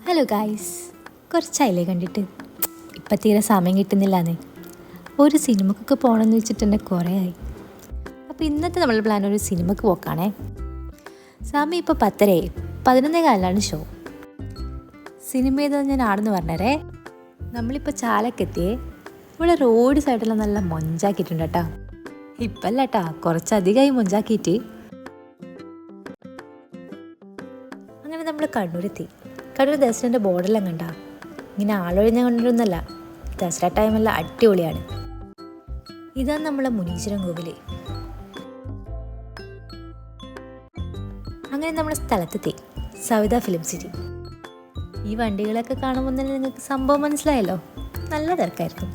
Hello guys, കുറച്ചായില്ലേ കണ്ടിട്ട്. ഇപ്പം തീരെ സമയം കിട്ടുന്നില്ലാന്നേ. ഒരു സിനിമക്കൊക്കെ പോകണമെന്ന് വെച്ചിട്ട് തന്നെ കുറേ ആയി. അപ്പോൾ ഇന്നത്തെ നമ്മൾ പ്ലാൻ ഒരു സിനിമക്ക് പോക്കാണേ. സമയം ഇപ്പോൾ 10:30, 11:15 ഷോ. സിനിമ ഏതാണെന്ന് ഞാൻ ആടെന്ന് പറഞ്ഞേരേ. നമ്മളിപ്പോൾ ചാലക്കെത്തിയേ. ഇവിടെ റോഡ് സൈഡെല്ലാം നല്ല മൊഞ്ചാക്കിയിട്ടുണ്ട് കേട്ടോ. ഇപ്പല്ല കേട്ടാ, കുറച്ചധികമായി മൊഞ്ചാക്കിയിട്ട്. അങ്ങനെ നമ്മൾ കണ്ണൂരെത്തി. കണ്ണൂർ ദസറേൻ്റെ ബോർഡെല്ലാം കണ്ട ഇങ്ങനെ ആളൊഴിഞ്ഞ കണ്ണൂരൊന്നല്ല. ദസറ ടൈമെല്ലാം അടിപൊളിയാണ്. ഇതാണ് നമ്മളെ മുനീശ്വരൻ കോവിൽ. അങ്ങനെ നമ്മുടെ സ്ഥലത്തെത്തി, സവിത ഫിലിം സിറ്റി. ഈ വണ്ടികളൊക്കെ കാണുമ്പോൾ തന്നെ നിങ്ങൾക്ക് സംഭവം മനസ്സിലായല്ലോ, നല്ല തിരക്കായിരിക്കും.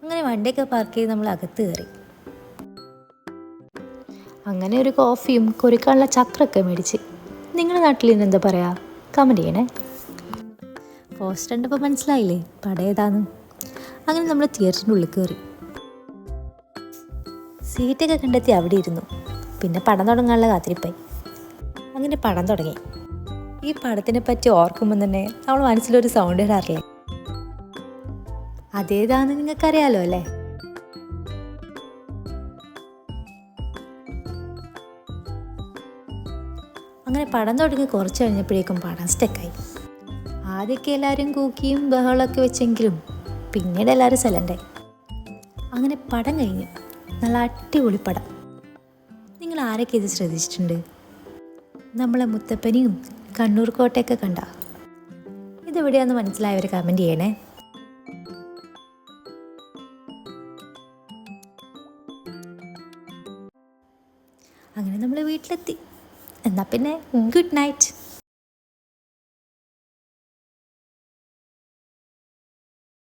അങ്ങനെ വണ്ടിയൊക്കെ പാർക്ക് ചെയ്ത് നമ്മൾ അകത്ത് കയറി. അങ്ങനെ ഒരു കോഫിയും കുറിക്കാനുള്ള ചക്രമൊക്കെ മേടിച്ച്. നിങ്ങളുടെ നാട്ടിൽ നിന്ന് എന്താ പറയുക, കമൻറ്റ് ചെയ്യണേ. പോസ്റ്റർ കണ്ടപ്പോൾ മനസ്സിലായില്ലേ പടം ഏതാന്ന്. അങ്ങനെ നമ്മൾ തിയേറ്ററിൻ്റെ ഉള്ളിൽ കയറി. സീറ്റൊക്കെ കണ്ടെത്തി അവിടെ ഇരുന്നു. പിന്നെ പടം തുടങ്ങാനുള്ള കാത്തിരിപ്പായി. അങ്ങനെ പടം തുടങ്ങി. ഈ പടത്തിനെ പറ്റി ഓർക്കുമ്പോൾ തന്നെ നമ്മൾ മനസ്സിലൊരു സൗണ്ട് വരാറില്ലേ, അതേതാന്ന് നിങ്ങൾക്കറിയാലോ അല്ലേ. അങ്ങനെ പടം തുടങ്ങി കുറച്ച് കഴിഞ്ഞപ്പോഴേക്കും പടം സ്റ്റക്കായി. ആദ്യമൊക്കെ എല്ലാവരും കൂക്കിയും ബഹളമൊക്കെ വെച്ചെങ്കിലും പിന്നീട് എല്ലാവരും സൈലൻ്റായി. അങ്ങനെ പടം കഴിഞ്ഞു. നല്ല അടിപൊളി പടം. നിങ്ങൾ ആരൊക്കെ ഇത് ശ്രദ്ധിച്ചിട്ടുണ്ട്? നമ്മളെ മുത്തപ്പനെയും കണ്ണൂർ കോട്ടയൊക്കെ കണ്ട. ഇതെവിടെയാണെന്ന് മനസ്സിലായവർ കമൻറ്റ് ചെയ്യണേ. അങ്ങനെ നമ്മൾ വീട്ടിലെത്തി. എന്നാൽ പിന്നെ ഗുഡ് നൈറ്റ്.